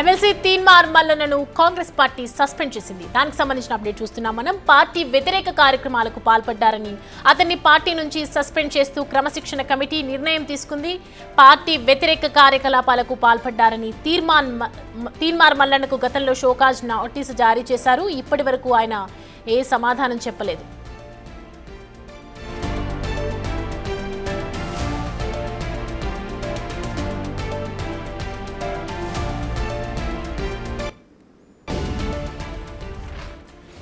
MLC Teenmar మల్లన్నను Congress party suspend చేసింది. దానికి సంబంధించిన అప్డేట్ చూస్తున్నాం మనం. పార్టీ వ్యతిరేక కార్యక్రమాలకు పాల్పడ్డారని అతన్ని పార్టీ నుంచి సస్పెండ్ చేస్తూ క్రమశిక్షణ కమిటీ నిర్ణయం తీసుకుంది. పార్టీ వ్యతిరేక కార్యకలాపాలకు పాల్పడ్డారని తీన్మార్ మల్లన్నకు గతంలో షోకాజ్ నోటీసు జారీ చేశారు. ఇప్పటి వరకు ఆయన ఏ సమాధానం చెప్పలేదు.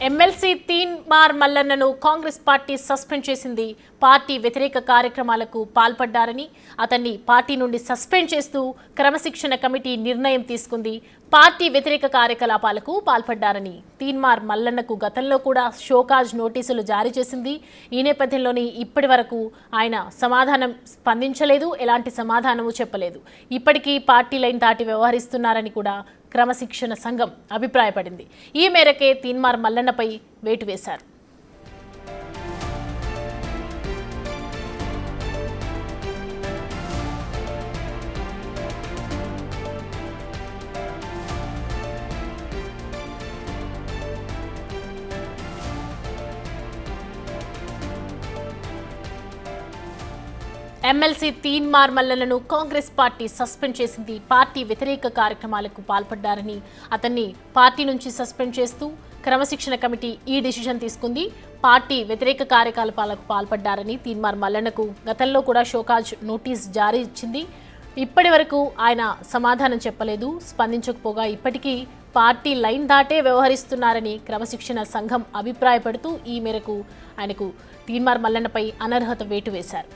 ఎమ్మెల్సీ తీన్మార్ మల్లన్నను కాంగ్రెస్ పార్టీ సస్పెండ్ చేసింది. పార్టీ వ్యతిరేక కార్యక్రమాలకు పాల్పడ్డారని అతన్ని పార్టీ నుండి సస్పెండ్ చేస్తూ క్రమశిక్షణ కమిటీ నిర్ణయం తీసుకుంది. పార్టీ వ్యతిరేక కార్యకలాపాలకు పాల్పడ్డారని తీన్మార్ మల్లన్నకు గతంలో కూడా షోకాజ్ నోటీసులు జారీ చేసింది. ఈ నేపథ్యంలోనే ఇప్పటి వరకు ఆయన సమాధానం స్పందించలేదు, ఎలాంటి సమాధానము చెప్పలేదు. ఇప్పటికీ పార్టీ లైన్ దాటి వ్యవహరిస్తున్నారని కూడా క్రమశిక్షణ సంఘం అభిప్రాయపడింది. ఈ మేరకే తీన్మార్ మల్లన్నపై వేటు వేశారు. ఎమ్మెల్సీ తీన్మార్ మల్లన్నను కాంగ్రెస్ పార్టీ సస్పెండ్ చేసింది. పార్టీ వ్యతిరేక కార్యక్రమాలకు పాల్పడ్డారని అతన్ని పార్టీ నుంచి సస్పెండ్ చేస్తూ క్రమశిక్షణ కమిటీ ఈ డిసిషన్ తీసుకుంది. పార్టీ వ్యతిరేక కార్యకలాపాలకు పాల్పడ్డారని తీన్మార్ మల్లన్నకు గతంలో కూడా షోకాజ్ నోటీస్ జారీ ఇచ్చింది. ఇప్పటి వరకు ఆయన సమాధానం చెప్పలేదు, స్పందించకపోగా ఇప్పటికీ పార్టీ లైన్ దాటే వ్యవహరిస్తున్నారని క్రమశిక్షణ సంఘం అభిప్రాయపడుతూ ఈ మేరకు ఆయనకు తీన్మార్ మల్లన్నపై అనర్హత వేటు వేశారు.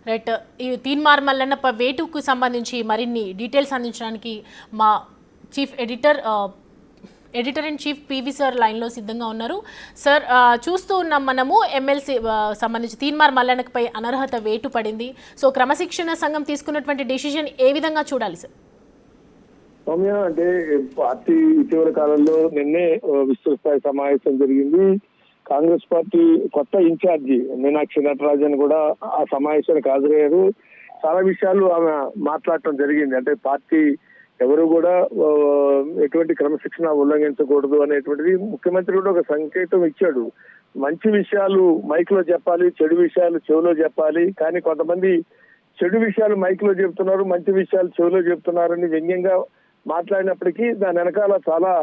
రైట్, ఈ తీన్మార్ మల్లన్న వేటుకు సంబంధించి మరిన్ని డీటెయిల్స్ అందించడానికి మా chief editor and chief PV sir లైన్లో సిద్ధంగా ఉన్నారు. సార్, చూస్తూ ఉన్నాం మనము ఎమ్మెల్సీ సంబంధించి తీన్మార్ మల్లన్నపై అనర్హత వేటు పడింది. సో క్రమశిక్షణ సంఘం తీసుకున్నటువంటి డెసిషన్ ఏ విధంగా చూడాలి సార్? సౌమ్య, అంటే పార్టీ ఇటీవల కాలంలో నిన్నే విస్తృత స్థాయి సమావేశం జరిగింది. కాంగ్రెస్ పార్టీ కొత్త ఇన్ఛార్జి మీనాక్షి నటరాజన్ కూడా ఆ సమావేశానికి హాజరయ్యారు. చాలా విషయాలు ఆమె మాట్లాడటం జరిగింది. అంటే పార్టీ ఎవరు కూడా ఎటువంటి క్రమశిక్షణ ఉల్లంఘించకూడదు అనేటువంటిది ముఖ్యమంత్రి కూడా ఒక సంకేతం ఇచ్చాడు. మంచి విషయాలు మైక్ లో చెప్పాలి, చెడు విషయాలు చెవిలో చెప్పాలి. కానీ కొంతమంది చెడు విషయాలు మైక్ లో చెప్తున్నారు, మంచి విషయాలు చెవిలో చెప్తున్నారని వ్యంగ్యంగా మాట్లాడినప్పటికీ దాని వెనకాల చాలా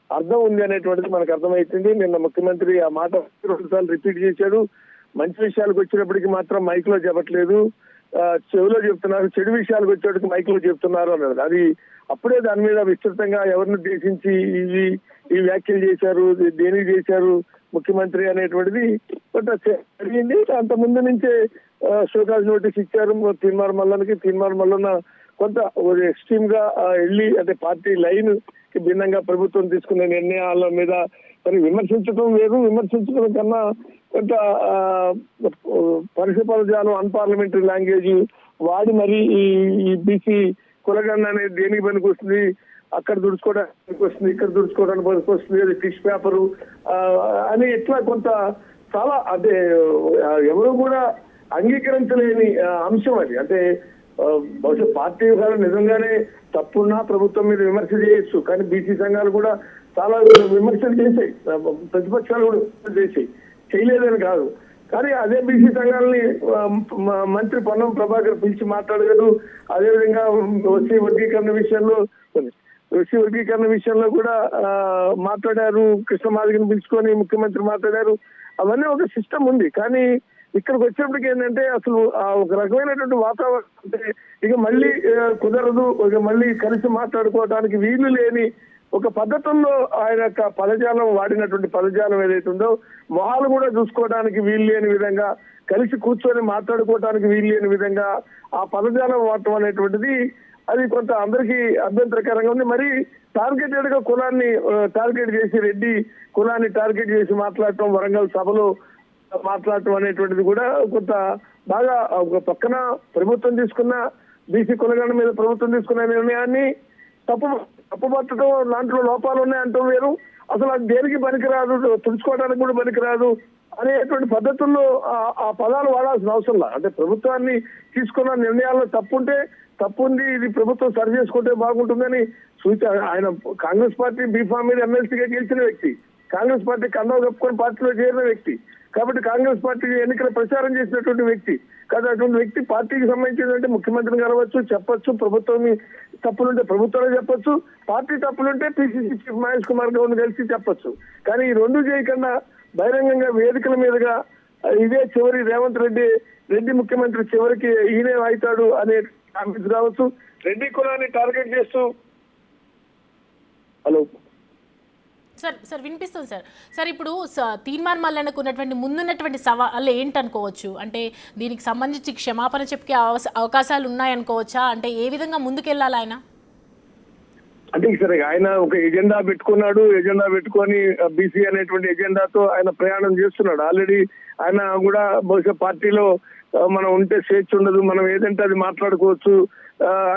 అర్థం ఉంది అనేటువంటిది మనకు అర్థమవుతుంది. నిన్న ముఖ్యమంత్రి ఆ మాట 2 సార్లు రిపీట్ చేశాడు. మంచి విషయాలకు వచ్చినప్పటికీ మాత్రం మైక్ లో చెప్పట్లేదు, చెవిలో చెప్తున్నారు. చెడు విషయాలకు వచ్చేటికి మైక్ లో చెప్తున్నారు అన్నాడు. అది అప్పుడే దాని మీద విస్తృతంగా ఎవరిని ఉద్దేశించి ఈ వ్యాఖ్యలు చేశారు, దేనికి చేశారు ముఖ్యమంత్రి అనేటువంటిది జరిగింది. అంత ముందు నుంచే షోకాజ్ నోటీస్ ఇచ్చారు తీన్మార్ మల్లన్నకి. తీన్మార్ మల్లన్న కొంత ఎక్స్ట్రీమ్ గా వెళ్ళి, అంటే పార్టీ లైన్ కి భిన్నంగా ప్రభుత్వం తీసుకునే నిర్ణయాల మీద మరి విమర్శించడం వేరు, విమర్శించడం కన్నా కొంత పరిష పదజాలం, అన్పార్లమెంటరీ లాంగ్వేజ్ వాడి మరి ఈ బీసీ కులగన్న అనేది దేనికి పనికి వస్తుంది, అక్కడ దుడుచుకోవడానికి వస్తుంది, ఇక్కడ దుడుచుకోవడానికి పనికి వస్తుంది, అది ఫిష్ పేపరు అని ఇట్లా కొంత చాలా అంటే ఎవరు కూడా అంగీకరించలేని అంశం అది. అంటే బహుశా పార్టీ వ్యవహారం నిజంగానే తప్పున్నా ప్రభుత్వం మీద విమర్శ చేయొచ్చు, కానీ బీసీ సంఘాలు కూడా చాలా విమర్శలు చేశాయి, ప్రతిపక్షాలు కూడా విమర్శలు చేశాయి, చేయలేదని కాదు. కానీ అదే బీసీ సంఘాలని మంత్రి పొన్నం ప్రభాకర్ పిలిచి మాట్లాడగలరు. అదేవిధంగా ఓసీ వర్గీకరణ విషయంలో కూడా మాట్లాడారు. కృష్ణ మాదిగని పిలుచుకొని ముఖ్యమంత్రి మాట్లాడారు. అవన్నీ ఒక సిస్టమ్ ఉంది. కానీ ఇక్కడికి వచ్చేప్పటికి ఏంటంటే అసలు ఒక రకమైనటువంటి వాతావరణం, అంటే ఇక మళ్ళీ కుదరదు, ఇక మళ్ళీ కలిసి మాట్లాడుకోవడానికి వీలు లేని ఒక పద్ధతుల్లో ఆయన యొక్క పదజాలం వాడినటువంటి పదజాలం ఏదైతే ఉందో మొహాలు కూడా చూసుకోవడానికి వీలు లేని విధంగా, కలిసి కూర్చొని మాట్లాడుకోవడానికి వీలు లేని విధంగా ఆ పదజాలం వాడటం అనేటువంటిది అది కొంత అందరికీ అభ్యంతరకరంగా ఉంది. మరి టార్గెటెడ్ గా కులాన్ని టార్గెట్ చేసి, రెడ్డి కులాన్ని టార్గెట్ చేసి మాట్లాడటం, వరంగల్ సభలో మాట్లాడటం అనేటువంటిది కూడా కొంత బాగా ఒక పక్కన ప్రభుత్వం తీసుకున్న బీసీ కులగణ మీద ప్రభుత్వం తీసుకున్న నిర్ణయాన్ని తప్పుపట్టడం, దాంట్లో లోపాలు ఉన్నాయంటాం వేరు, అసలు అది దేనికి పనికిరాదు, తుడుచుకోవడానికి కూడా పనికిరాదు అనేటువంటి పద్ధతుల్లో ఆ పదాలు వాడాల్సిన అవసరం లేదు. అంటే ప్రభుత్వాన్ని తీసుకున్న నిర్ణయాల్లో తప్పుంది, ఇది ప్రభుత్వం సరి చేసుకుంటే బాగుంటుందని ఆయన కాంగ్రెస్ పార్టీ బీఫామ్ మీద ఎమ్మెల్సీగా గెలిచిన వ్యక్తి, కాంగ్రెస్ పార్టీ కండవ కప్పుకొని పార్టీలో చేరిన వ్యక్తి, కాబట్టి కాంగ్రెస్ పార్టీ ఎన్నికల ప్రచారం చేసినటువంటి వ్యక్తి కాదు. అటువంటి వ్యక్తి పార్టీకి సంబంధించిందంటే ముఖ్యమంత్రిని కలవచ్చు, చెప్పొచ్చు, ప్రభుత్వం తప్పులుంటే ప్రభుత్వమే చెప్పొచ్చు, పార్టీ తప్పులుంటే పిసిసి చీఫ్ మహేష్ కుమార్ గౌడ్ కలిసి చెప్పొచ్చు. కానీ ఈ రెండు చేయకుండా బహిరంగంగా వేదికల మీదుగా ఇదే చివరి రేవంత్ రెడ్డి ముఖ్యమంత్రి చివరికి ఈయనే అవుతాడు అనే కామెంట్స్ కావచ్చు, రెడ్డి కులాన్ని టార్గెట్ చేస్తూ హలో సార్ వినిపిస్తుంది సార్ ఇప్పుడు తీన్మార్ మల్లన్నకు ఉన్నటువంటి ముందున్నటువంటి సవాళ్ళు ఏంటనుకోవచ్చు? అంటే దీనికి సంబంధించి క్షమాపణ చెప్పే అవకాశాలు ఉన్నాయనుకోవచ్చా? అంటే ఏ విధంగా ముందుకెళ్ళాలి ఆయన? అంటే సరే, ఆయన ఒక ఎజెండా పెట్టుకొని బీసీ అనేటువంటి ఎజెండాతో ఆయన ప్రయాణం చేస్తున్నాడు. ఆల్రెడీ ఆయన కూడా బహుశా పార్టీలో మనం ఉంటే స్వేచ్ఛ ఉండదు, మనం ఏదంటే అది మాట్లాడుకోవచ్చు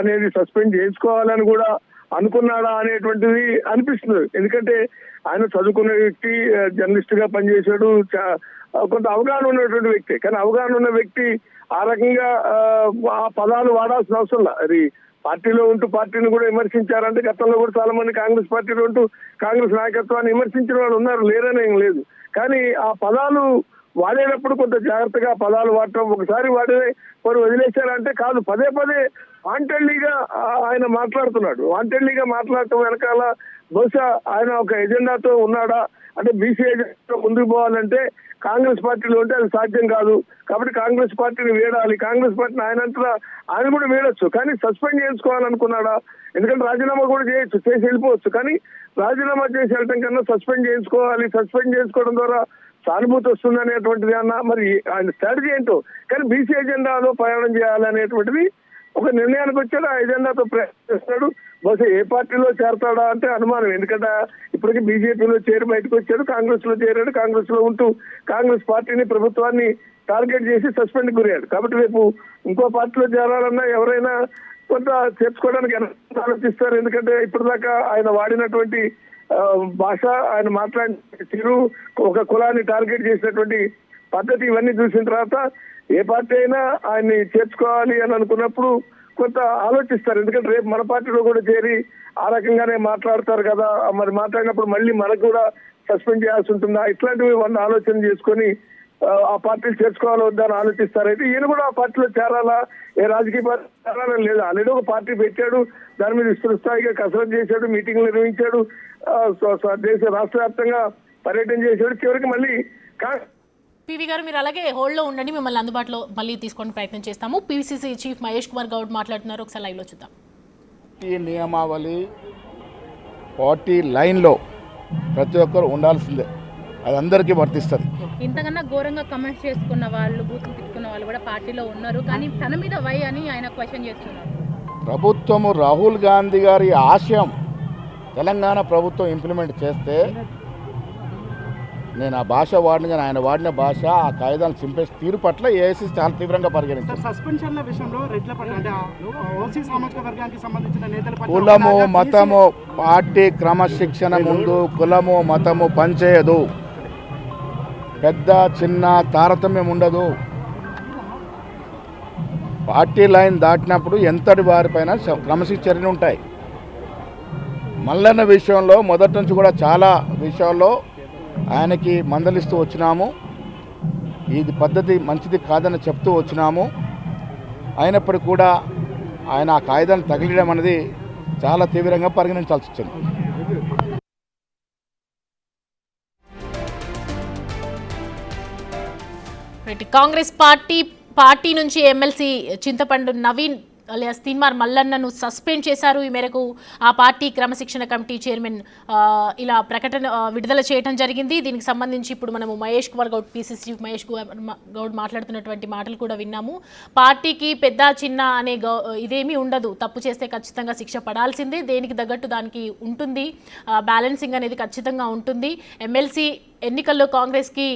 అనేది సస్పెండ్ చేసుకోవాలని కూడా అనుకున్నాడా అనేటువంటిది అనిపిస్తుంది. ఎందుకంటే ఆయన చదువుకున్న వ్యక్తి, జర్నలిస్ట్ గా పనిచేశాడు, కొంత అవగాహన ఉన్నటువంటి వ్యక్తి. కానీ అవగాహన ఉన్న వ్యక్తి ఆ రకంగా ఆ పదాలు వాడాల్సిన అవసరం లేదు. అది పార్టీలో ఉంటూ పార్టీని కూడా విమర్శించారంటే గతంలో కూడా చాలా మంది కాంగ్రెస్ పార్టీలో ఉంటూ కాంగ్రెస్ నాయకత్వాన్ని విమర్శించిన వాళ్ళు ఉన్నారు, లేరని ఏం లేదు. కానీ ఆ పదాలు వాడేటప్పుడు కొంత జాగ్రత్తగా పదాలు వాడటం, ఒకసారి వారు వదిలేశారంటే కాదు, పదే వాంటెడ్లీగా ఆయన మాట్లాడుతున్నాడు. వాంటెడ్లీగా మాట్లాడటం వెనకాల బహుశా ఆయన ఒక ఎజెండాతో ఉన్నాడా అంటే బీసీ ఎజెండాతో ముందుకు పోవాలంటే కాంగ్రెస్ పార్టీలో ఉంటే అది సాధ్యం కాదు, కాబట్టి కాంగ్రెస్ పార్టీని వీడాలి, కాంగ్రెస్ పార్టీని ఆయన కూడా వీడొచ్చు, కానీ సస్పెండ్ చేసుకోవాలనుకున్నాడా? ఎందుకంటే రాజీనామా కూడా చేసి వెళ్ళిపోవచ్చు, కానీ రాజీనామా చేసి వెళ్ళటం కన్నా సస్పెండ్ చేసుకోవడం ద్వారా సానుభూతి వస్తుంది అనేటువంటిది అన్న మరి ఆయన స్ట్రాటజీ ఏంటో. కానీ బీసీ ఎజెండాలో ప్రయాణం చేయాలనేటువంటిది ఒక నిర్ణయానికి వచ్చాడు, ఆ ఎజెండాతో ప్రయాణం చేస్తాడు. బహుశా ఏ పార్టీలో చేరతాడా అంటే అనుమానం. ఎందుకంటే ఇప్పటికీ బీజేపీలో చేరి బయటకు వచ్చాడు, కాంగ్రెస్ లో చేరాడు, కాంగ్రెస్ లో ఉంటూ కాంగ్రెస్ పార్టీని ప్రభుత్వాన్ని టార్గెట్ చేసి సస్పెండ్ గురయ్యాడు. కాబట్టి రేపు ఇంకో పార్టీలో చేరాలన్నా ఎవరైనా కొంత చేర్చుకోవడానికి ఆలోచిస్తారు. ఎందుకంటే ఇప్పటిదాకా ఆయన వాడినటువంటి భాష, ఆయన మాట్లాడిన తీరు, ఒక కులాన్ని టార్గెట్ చేసినటువంటి పద్ధతి, ఇవన్నీ చూసిన తర్వాత ఏ పార్టీ అయినా ఆయన్ని చేర్చుకోవాలి అని అనుకున్నప్పుడు కొంత ఆలోచిస్తారు. ఎందుకంటే రేపు మన పార్టీలో కూడా చేరి ఆ రకంగానే మాట్లాడతారు కదా, మరి మాట్లాడినప్పుడు మళ్ళీ మనకు కూడా సస్పెండ్ చేయాల్సి ఉంటుందా, ఇట్లాంటివి వాళ్ళు ఆలోచన చేసుకొని ఆ పార్టీలు చేర్చుకోవాలో వద్దా అని ఆలోచిస్తారు. అయితే ఈయన కూడా ఆ పార్టీలో చేరాలా, ఏ రాజకీయ పార్టీ చేరాలని లేదు, ఆల్రెడీ ఒక పార్టీ పెట్టాడు, దాని మీద విస్తృత స్థాయిగా కసరత్తు చేశాడు, మీటింగ్లు నిర్వహించాడు, దేశ రాష్ట్ర వ్యాప్తంగా పర్యటన చేశాడు. చివరికి మళ్ళీ పివి గారు మీరు అలాగే హోల్డ్లో ఉండండి, మిమ్మల్ని అందుబాటులో మళ్ళీ తీసుకొని ప్రయత్నం చేస్తాము. పిసిసి చీఫ్ మహేష్ కుమార్ గౌడ్ మాట్లాడుతున్నారు, ఒకసారి లైవ్లో చూద్దాం. ఈ నియమావళి పార్టీ లైన్లో ప్రతి ఒక్కరు ఉండాల్సిందే, అది అందరికీ వర్తిస్తుంది. ఇంతకన్నా ఘోరంగా కమెంట్స్ చేసుకున్న వాళ్ళు, బూతులు తిట్టుకున్న వాళ్ళు కూడా పార్టీలో ఉన్నారు, కానీ తన మీద వై అని ఆయన క్వశ్చన్ చేస్తున్నారు. ప్రభుత్వము రాహుల్ గాంధీ గారి ఆశయం తెలంగాణ ప్రభుత్వం ఇంప్లిమెంట్ చేస్తే నేను ఆ భాష వాడిన, కానీ ఆయన వాడిన భాష, ఆ కాయిదాలను చింపేసి తీరు పట్ల ఏఐసీ చాలా తీవ్రంగా పరిగణించారు. సస్పెన్షన్ల విషయంలో రెడ్ల పట్ల అంటే ఓసీ సామాజిక వర్గానికి సంబంధించిన నేతల పట్ల కులము మతము పార్టీ క్రమశిక్షణ ముందు కులము మతము పనిచేయదు, పెద్ద చిన్న తారతమ్యం ఉండదు. పార్టీ లైన్ దాటినప్పుడు ఎంతటి వారిపైన క్రమశిక్షణలు ఉంటాయి. మల్లన్న విషయంలో మొదటి నుంచి కూడా చాలా విషయాల్లో ఆయనకి మందలిస్తూ వచ్చినాము, ఇది పద్ధతి మంచిది కాదని చెప్తూ వచ్చినాము. అయినప్పటికీ కూడా ఆయన ఆ కాయిదాన్ని తగిలియడం అనేది చాలా తీవ్రంగా పరిగణించాల్సి వచ్చింది. కాంగ్రెస్ పార్టీ నుంచి ఎమ్మెల్సీ చింతపండు నవీన్ అలియాస్ తీన్మార్ మల్లన్నను సస్పెండ్ చేశారు. ఈ మేరకు ఆ పార్టీ క్రమశిక్షణ కమిటీ చైర్మన్ ఇలా ప్రకటన విడుదల చేయడం జరిగింది. దీనికి సంబంధించి ఇప్పుడు మనము మహేష్ కుమార్ గౌడ్, పీసీసీ చీఫ్ మహేష్ గౌడ్ మాట్లాడుతున్నటువంటి మాటలు కూడా విన్నాము. పార్టీకి పెద్ద చిన్న అనే ఇదేమీ ఉండదు, తప్పు చేస్తే ఖచ్చితంగా శిక్ష పడాల్సిందే, దేనికి తగ్గట్టు దానికి ఉంటుంది, బ్యాలెన్సింగ్ అనేది ఖచ్చితంగా ఉంటుంది. ఎమ్మెల్సీ ఎన్నికల్లో కాంగ్రెస్కి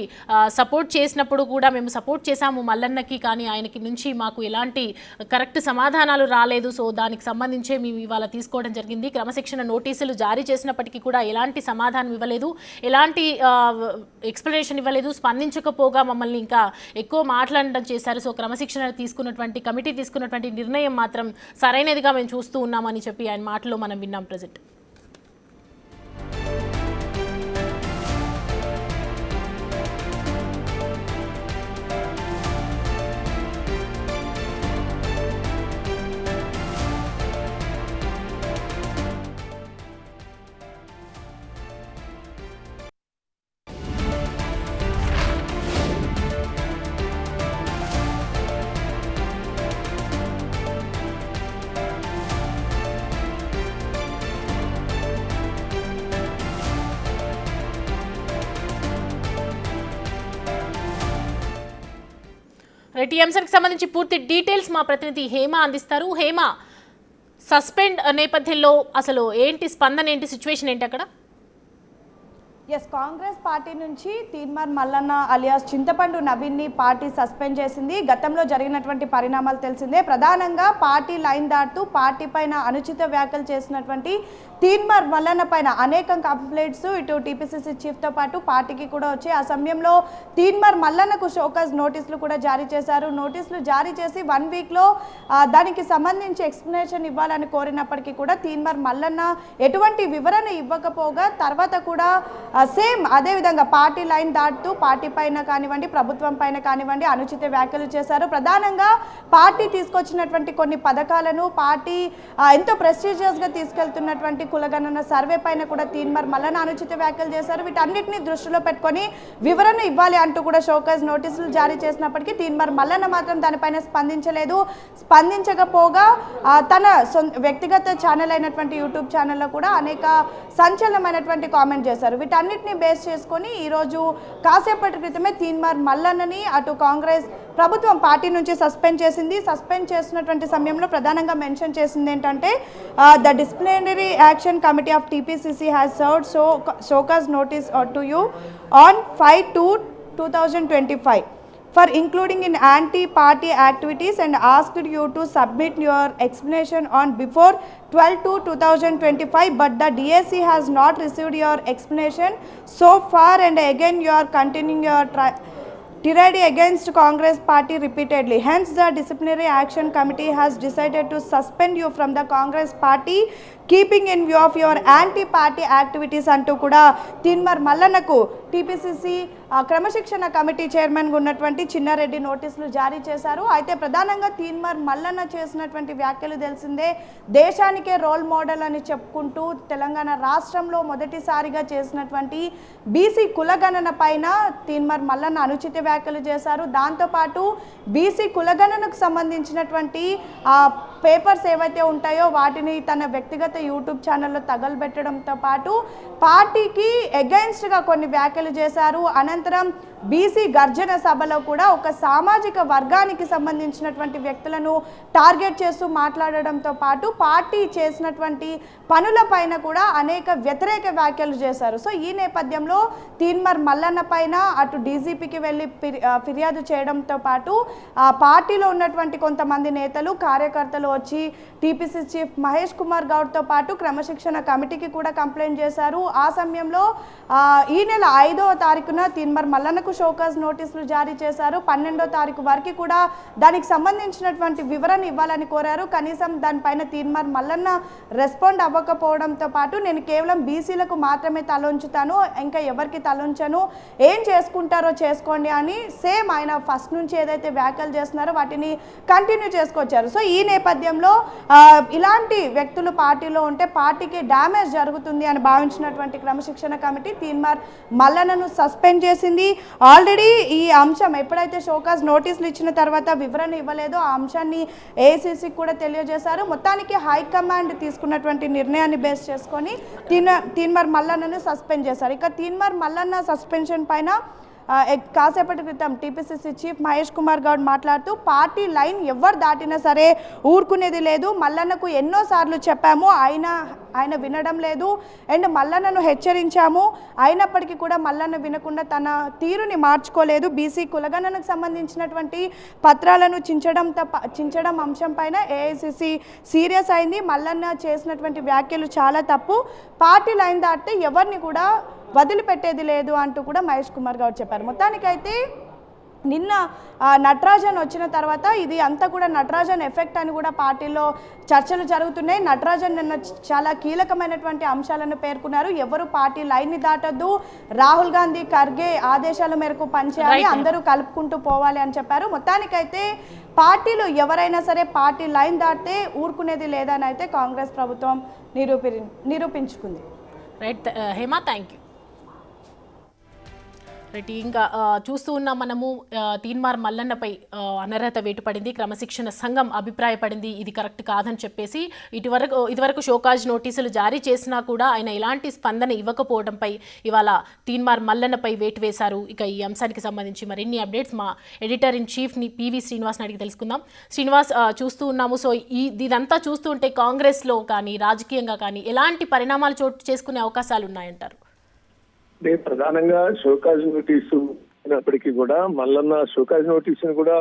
సపోర్ట్ చేసినప్పుడు కూడా మేము సపోర్ట్ చేశాము మల్లన్నకి, కానీ ఆయనకి నుంచి మాకు ఎలాంటి కరెక్ట్ సమాధానాలు రాలేదు. సో దానికి సంబంధించే మేము ఇవాళ తీసుకోవడం జరిగింది. క్రమశిక్షణ నోటీసులు జారీ చేసినప్పటికీ కూడా ఎలాంటి సమాధానం ఇవ్వలేదు, ఎలాంటి ఎక్స్ప్లెనేషన్ ఇవ్వలేదు, స్పందించకపోగా మమ్మల్ని ఇంకా ఎక్కువ మాట్లాడడం చేశారు. సో క్రమశిక్షణ తీసుకున్నటువంటి కమిటీ తీసుకున్నటువంటి నిర్ణయం మాత్రం సరైనదిగా మేము చూస్తూ ఉన్నామని చెప్పి ఆయన మాటలో మనం విన్నాం. ప్రజెంట్ ఈ అంశానికి సంబంధించి పూర్తి డీటెయిల్స్ మా ప్రతినిధి హేమ అందిస్తారు. హేమ, సస్పెండ్ నేపథ్యంలో అసలు ఏంటి స్పందన, ఏంటి సిచ్యువేషన్ ఏంటి అక్కడ? ఎస్, కాంగ్రెస్ పార్టీ నుంచి తీన్మార్ మల్లన్న అలియాస్ చింతపండు నవీన్ని పార్టీ సస్పెండ్ చేసింది. గతంలో జరిగినటువంటి పరిణామాలు తెలిసిందే. ప్రధానంగా పార్టీ లైన్ దాటుతూ పార్టీ పైన అనుచిత వ్యాఖ్యలు చేసినటువంటి తీన్మార్ మల్లన్న పైన అనేక కంప్లైంట్స్ ఇటు టీపీసీసీ చీఫ్తో పాటు పార్టీకి కూడా వచ్చాయి. ఆ సమయంలో తీన్మార్ మల్లన్నకు షోకాజ్ నోటీసులు కూడా జారీ చేశారు. నోటీసులు జారీ చేసి 1 వీక్లో దానికి సంబంధించి ఎక్స్ప్లెనేషన్ ఇవ్వాలని కోరినప్పటికీ కూడా తీన్మార్ మల్లన్న ఎటువంటి వివరణ ఇవ్వకపోగా తర్వాత కూడా సేమ్ అదేవిధంగా పార్టీ లైన్ దాటుతూ పార్టీ పైన కానివ్వండి, ప్రభుత్వం పైన కానివ్వండి అనుచిత వ్యాఖ్యలు చేశారు. ప్రధానంగా పార్టీ తీసుకొచ్చినటువంటి కొన్ని పథకాలను, పార్టీ ఎంతో ప్రెస్టీజియస్గా తీసుకెళ్తున్నటువంటి కులగణన సర్వే పైన కూడా తీన్మార్ మల్లన్న అనుచిత వ్యాఖ్యలు చేశారు. వీటన్నిటిని దృష్టిలో పెట్టుకొని వివరణ ఇవ్వాలి అంటూ కూడా షోకాజ్ నోటీసులు జారీ చేసినప్పటికీ తీన్మార్ మల్లన్న మాత్రం దానిపైన స్పందించలేదు. స్పందించకపోగా తన వ్యక్తిగత ఛానల్ అయినటువంటి యూట్యూబ్ ఛానల్లో కూడా అనేక సంచలనమైనటువంటి కామెంట్ చేశారు. వీటన్నిటిని బేస్ చేసుకొని ఈరోజు కాసేపటి క్రితమే తీన్మార్ మల్లన్నని అటు కాంగ్రెస్ ప్రభుత్వం పార్టీ నుంచి సస్పెండ్ చేసింది. సస్పెండ్ చేసినటువంటి సమయంలో ప్రధానంగా మెన్షన్ చేసింది ఏంటంటే the disciplinary action committee of TPCC has served show cause notice to you on 5/2/2025 for including in anti-party activities and asked you to submit your explanation on before 12/2/2025, but the DAC has not received your explanation so far, and again you are continuing your tirade against Congress party repeatedly. Hence, the disciplinary action committee has decided to suspend you from the Congress party, keeping in view of your anti-party activities అంటూ కూడా Teenmar మల్లన్నకు TPCC క్రమశిక్షణ committee చైర్మన్గా ఉన్నటువంటి చిన్నారెడ్డి నోటీసులు జారీ చేశారు. అయితే ప్రధానంగా తీన్మార్ మల్లన్న చేసినటువంటి వ్యాఖ్యలు తెలిసిందే. దేశానికే రోల్ మోడల్ అని చెప్పుకుంటూ తెలంగాణ రాష్ట్రంలో మొదటిసారిగా చేసినటువంటి బీసీ కులగణన పైన తీన్మార్ మల్లన్న అనుచిత వ్యాఖ్యలు చేశారు. దాంతోపాటు బీసీ కులగణనకు సంబంధించినటువంటి పేపర్స్ ఏవైతే ఉంటాయో వాటిని తన వ్యక్తిగత యూట్యూబ్ ఛానల్లో తగలబెట్టడంతో పాటు పార్టీకి అగైన్స్ట్గా కొన్ని వ్యాఖ్యలు చేశారు. అనంతరం బీసీ గర్జన సభలో కూడా ఒక సామాజిక వర్గానికి సంబంధించినటువంటి వ్యక్తులను టార్గెట్ చేస్తూ మాట్లాడడంతో పాటు పార్టీ చేసినటువంటి పనుల పైన కూడా అనేక వ్యతిరేక వ్యాఖ్యలు చేశారు. సో ఈ నేపథ్యంలో తీన్మార్ మల్లన్న పైన అటు డీజీపీకి వెళ్ళి ఫిర్యాదు చేయడంతో పాటు పార్టీలో ఉన్నటువంటి కొంతమంది నేతలు, కార్యకర్తలు వచ్చి టీపీసీ చీఫ్ మహేష్ కుమార్ గౌడ్తో పాటు క్రమశిక్షణ కమిటీకి కూడా కంప్లైంట్ చేశారు. ఆ సమయంలో ఈ నెల 5వ తారీఖున తీన్మార్ మల్లన్నకు షోకాజ్ నోటీసులు జారీ చేశారు. 12వ తారీఖు వరకు కూడా దానికి సంబంధించినటువంటి వివరణ ఇవ్వాలని కోరారు. కనీసం దానిపైన తీన్మార్ మల్లన్న రెస్పాండ్ అవ్వకపోవడంతో పాటు నేను కేవలం బీసీలకు మాత్రమే తలొంచుతాను, ఇంకా ఎవరికి తలొంచను, ఏం చేసుకుంటారో చేసుకోండి అని సేమ్ ఆయన ఫస్ట్ నుంచి ఏదైతే వ్యాఖ్యలు చేస్తున్నారో వాటిని కంటిన్యూ చేసుకొచ్చారు. సో ఈ నేపథ్యంలో ఇలాంటి వ్యక్తులు పార్టీలో ఉంటే పార్టీకి డ్యామేజ్ జరుగుతుంది అని భావించినటువంటి క్రమశిక్షణ కమిటీ తీన్మార్ మల్లన్నను సస్పెండ్ చేసింది. ఆల్రెడీ ఈ అంశం ఎప్పుడైతే షోకాజ్ నోటీసులు ఇచ్చిన తర్వాత వివరణ ఇవ్వలేదో ఆ అంశాన్ని ఏఐసిసికి కూడా తెలియజేశారు. మొత్తానికి హైకమాండ్ తీసుకున్నటువంటి నిర్ణయాన్ని బేస్ చేసుకొని తీన్మార్ మల్లన్నను సస్పెండ్ చేశారు. ఇక తీన్మార్ మల్లన్న సస్పెన్షన్ పైన కాసేపటి క్రితం టీపీసీసీ చీఫ్ మహేష్ కుమార్ గౌడ్ మాట్లాడుతూ పార్టీ లైన్ ఎవరు దాటినా సరే ఊరుకునేది లేదు, మల్లన్నకు ఎన్నోసార్లు చెప్పాము ఆయన వినడం లేదు అండ్ మల్లన్నను హెచ్చరించాము, అయినప్పటికీ కూడా మల్లన్న వినకుండా తన తీరుని మార్చుకోలేదు. బీసీ కులగణనకు సంబంధించినటువంటి పత్రాలను చించడం అంశం పైన ఏఐసిసి సీరియస్ అయింది. మల్లన్న చేసినటువంటి వ్యాఖ్యలు చాలా తప్పు, పార్టీ లైన్ దాటితే ఎవరిని కూడా వదిలిపెట్టేది లేదు అంటూ కూడా మహేష్ కుమార్ గౌడ్ చెప్పారు. మొత్తానికైతే నిన్న నటరాజన్ వచ్చిన తర్వాత ఇది అంతా కూడా నటరాజన్ ఎఫెక్ట్ అని కూడా పార్టీలో చర్చలు జరుగుతున్నాయి. నటరాజన్ నిన్న చాలా కీలకమైనటువంటి అంశాలను పేర్కొన్నారు. ఎవరు పార్టీ లైన్ని దాటద్దు, రాహుల్ గాంధీ ఖర్గే ఆదేశాల మేరకు పనిచేయాలి, అందరూ కలుపుకుంటూ పోవాలి అని చెప్పారు. మొత్తానికైతే పార్టీలు ఎవరైనా సరే పార్టీ లైన్ దాటితే ఊరుకునేది లేదని అయితే కాంగ్రెస్ ప్రభుత్వం నిరూపించుకుంది. Right Hema, thank you. Right, ఇంకా చూస్తూ ఉన్నాం మనము తీన్మార్ మల్లన్నపై అనర్హత వేటు పడింది. క్రమశిక్షణ సంఘం అభిప్రాయపడింది ఇది కరెక్ట్ కాదని చెప్పేసి. ఇదివరకు షోకాజ్ నోటీసులు జారీ చేసినా కూడా ఆయన ఎలాంటి స్పందన ఇవ్వకపోవడంపై ఇవాళ తీన్మార్ మల్లన్నపై వేటు వేశారు. ఇక ఈ అంశానికి సంబంధించి మరిన్ని అప్డేట్స్ మా ఎడిటర్ ఇన్ చీఫ్ని పివి శ్రీనివాస్ని అడిగి తెలుసుకుందాం. శ్రీనివాస్, చూస్తూ ఉన్నాము, సో ఇదంతా చూస్తూ ఉంటే కాంగ్రెస్లో కానీ రాజకీయంగా కానీ ఎలాంటి పరిణామాలు చోటు చేసుకునే అవకాశాలు ఉన్నాయంటారు? అంటే ప్రధానంగా షోకాజ్ నోటీసు అయినప్పటికీ కూడా మల్లన్న షోకాజ్ నోటీసును కూడా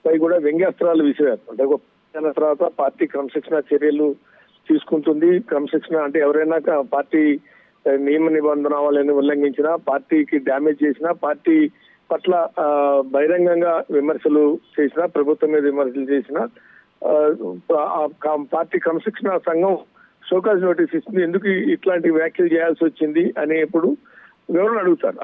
పై కూడా వ్యంగ్యాస్త్రాలు విసిరారు. అంటే తర్వాత పార్టీ క్రమశిక్షణ చర్యలు తీసుకుంటుంది. క్రమశిక్షణ అంటే ఎవరైనా పార్టీ నియమ నిబంధనలను ఉల్లంఘించినా, పార్టీకి డ్యామేజ్ చేసినా, పార్టీ పట్ల బహిరంగంగా విమర్శలు చేసినా, ప్రభుత్వం మీద విమర్శలు చేసినా పార్టీ క్రమశిక్షణ సంఘం షోకాజ్ నోటీస్ ఇస్తుంది. ఎందుకు ఇట్లాంటి వ్యాఖ్యలు చేయాల్సి వచ్చింది అనేప్పుడు వివరణ అడుగుతారు.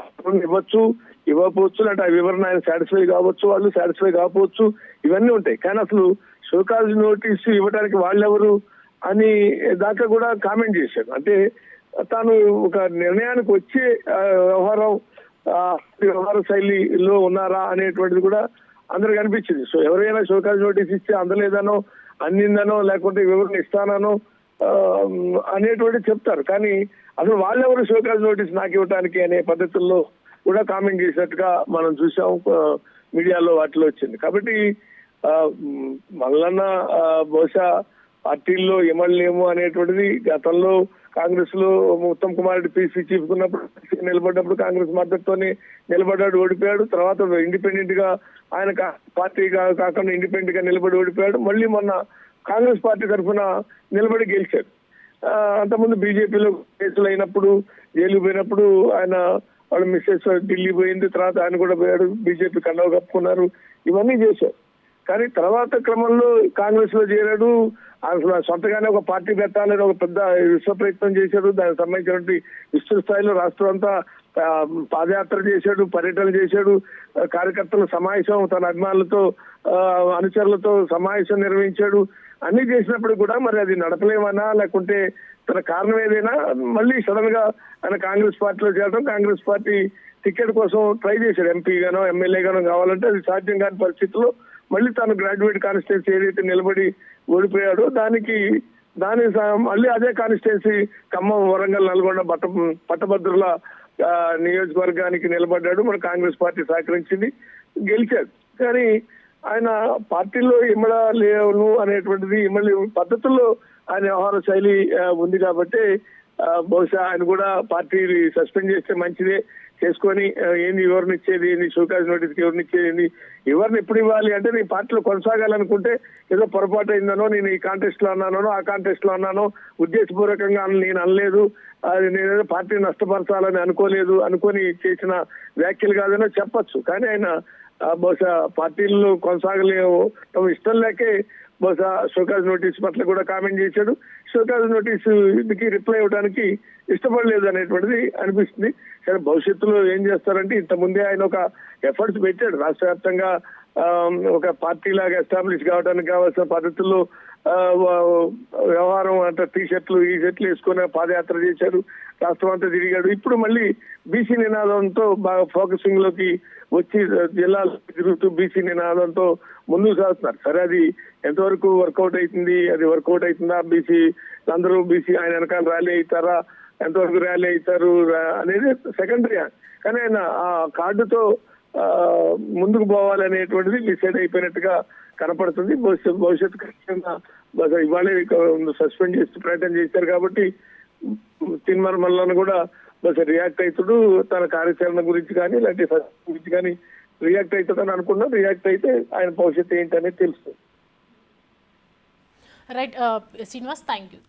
ఇవ్వచ్చు, ఇవ్వకపోవచ్చు, అంటే ఆ వివరణ ఆయన సాటిస్ఫై కావచ్చు, వాళ్ళు సాటిస్ఫై కాకపోవచ్చు, ఇవన్నీ ఉంటాయి. కానీ అసలు షోకాజ్ నోటీసు ఇవ్వడానికి వాళ్ళెవరు అని దాకా కూడా కామెంట్ చేశాడు. అంటే తాను ఒక నిర్ణయానికి వచ్చే వ్యవహార శైలిలో ఉన్నారా అనేటువంటిది కూడా అందరికి అనిపించింది. సో ఎవరైనా షోకాజ్ నోటీస్ ఇస్తే అందలేదనో, అందిందనో, లేకుంటే వివరణ ఇస్తానో అనేటువంటి చెప్తారు. కానీ అసలు వాళ్ళెవరు షోకాజ్ నోటీస్ నాకు ఇవ్వడానికి అనే పద్ధతుల్లో కూడా కామెంట్ చేసినట్టుగా మనం చూసాం, మీడియాలో వాటిలో వచ్చింది. కాబట్టి మల్లన్న బహుశా పార్టీల్లో ఎమ్మెల్యేమో అనేటువంటిది గతంలో కాంగ్రెస్ లో ఉత్తమ్ కుమార్ రెడ్డి పీసీ చీఫ్ ఉన్నప్పుడు నిలబడ్డప్పుడు కాంగ్రెస్ మద్దతుతోనే నిలబడ్డాడు, ఓడిపోయాడు. తర్వాత ఇండిపెండెంట్ గా ఆయన పార్టీ కాకుండా ఇండిపెండెంట్ గా నిలబడి ఓడిపోయాడు. మళ్ళీ మొన్న కాంగ్రెస్ పార్టీ తరఫున నిలబడి గెలిచాడు. అంతకుముందు బీజేపీలో కేసులు అయినప్పుడు, జైలు పోయినప్పుడు ఆయన వాళ్ళ మిస్సెస్ ఢిల్లీ పోయింది, తర్వాత ఆయన కూడా పోయాడు, బీజేపీ కండవ కప్పుకున్నారు, ఇవన్నీ చేశారు. కానీ తర్వాత క్రమంలో కాంగ్రెస్ లో చేరాడు. అసలు సొంతగానే ఒక పార్టీ పెట్టాలని ఒక పెద్ద విశ్వ ప్రయత్నం చేశాడు. దానికి సంబంధించినటువంటి విస్తృత స్థాయిలో రాష్ట్రం అంతా పాదయాత్ర చేశాడు, పర్యటన చేశాడు, కార్యకర్తల సమావేశం, తన అభిమానులతో అనుచరులతో సమావేశం నిర్వహించాడు. అన్ని చేసినప్పుడు కూడా మరి అది నడపలేమన్నా, లేకుంటే తన కారణం ఏదైనా మళ్ళీ సడన్ గా ఆయన కాంగ్రెస్ పార్టీలో చేరడం, కాంగ్రెస్ పార్టీ టికెట్ కోసం ట్రై చేశాడు. ఎంపీగానో ఎమ్మెల్యేగానో కావాలంటే అది సాధ్యం కాని పరిస్థితుల్లో మళ్ళీ తాను గ్రాడ్యుయేట్ కాన్స్టిట్యున్సీ ఏదైతే నిలబడి ఓడిపోయాడో దాని మళ్ళీ అదే కాన్స్టిట్యున్సీ ఖమ్మం, వరంగల్, నల్గొండ పట్టభద్రుల నియోజకవర్గానికి నిలబడ్డాడు. మన కాంగ్రెస్ పార్టీ సహకరించింది, గెలిచాడు. కానీ ఆయన పార్టీలో ఇమ్మడ లేవు అనేటువంటిది ఇమ్మడి పద్ధతుల్లో ఆయన వ్యవహార శైలి ఉంది. కాబట్టి బహుశా ఆయన కూడా పార్టీ సస్పెండ్ చేస్తే మంచిదే, చేసుకొని ఏంది వివరణ ఇచ్చేది, ఏంది షోకాజ్ నోటీస్కి వివరణ ఇచ్చేది ఏంది, వివరణ ఎప్పుడు ఇవ్వాలి అంటే నీ పార్టీలో కొనసాగాలనుకుంటే ఏదో పొరపాటు అయిందనో, నేను ఈ కాంటెస్ట్ లో అన్నానో, ఆ కాంటెస్ట్ లో అన్నానో, ఉద్దేశపూర్వకంగా నేను అనలేదు, అది నేనేదో పార్టీ నష్టపరచాలని అనుకొని చేసిన వ్యాఖ్యలు కాదనో చెప్పచ్చు. కానీ ఆయన బహుశా పార్టీల్లో కొనసాగలేవు, తమ ఇష్టం లేకే బహుశా షోకాజ్ నోటీస్ పట్ల కూడా కామెంట్ చేశాడు. షోకాజ్ నోటీసుకి రిప్లై ఇవ్వడానికి ఇష్టపడలేదు అనేటువంటిది అనిపిస్తుంది. సరే, భవిష్యత్తులో ఏం చేస్తారంటే ఇంతకుముందే ఆయన ఒక ఎఫర్ట్స్ పెట్టాడు రాష్ట్ర వ్యాప్తంగా ఒక పార్టీ లాగా ఎస్టాబ్లిష్ కావడానికి కావాల్సిన పద్ధతుల్లో వ్యవహారం అంటే టీ షర్ట్లు ఈ షర్ట్లు వేసుకుని పాదయాత్ర చేశారు. రాష్ట్రం అంతా తిరిగాడు. ఇప్పుడు మళ్ళీ బీసీ నినాదంతో బాగా ఫోకసింగ్ లోకి వచ్చి జిల్లాలో తిరుగుతూ బీసీ నినాదంతో ముందుకు సాగుతున్నారు. సరే, అది ఎంతవరకు వర్కౌట్ అవుతుంది, అది వర్కౌట్ అవుతుందా, బీసీ అందరూ బీసీ ఆయన వెనకాల ర్యాలీ అవుతారా, ఎంతవరకు ర్యాలీ అవుతారు అనేది సెకండరీ. కానీ ఆయన ఆ కార్డుతో ముందుకు పోవాలనేటువంటిది డిసైడ్ అయిపోయినట్టుగా కనపడుతుంది. భవిష్యత్తు ఖచ్చితంగా ఇవాళే సస్పెండ్ చేస్తూ ప్రయత్నం చేశారు కాబట్టి తిన్మార్ మల్లన్న కూడా రియాక్ట్ అవుతాడు, తన కార్యాచరణ గురించి కానీ ఇలాంటి గురించి కానీ రియాక్ట్ అవుతాడని అనుకున్నా. రియాక్ట్ అయితే ఆయన భవిష్యత్తు ఏంటనేది తెలుస్తుంది. Right Srinivas, thank you.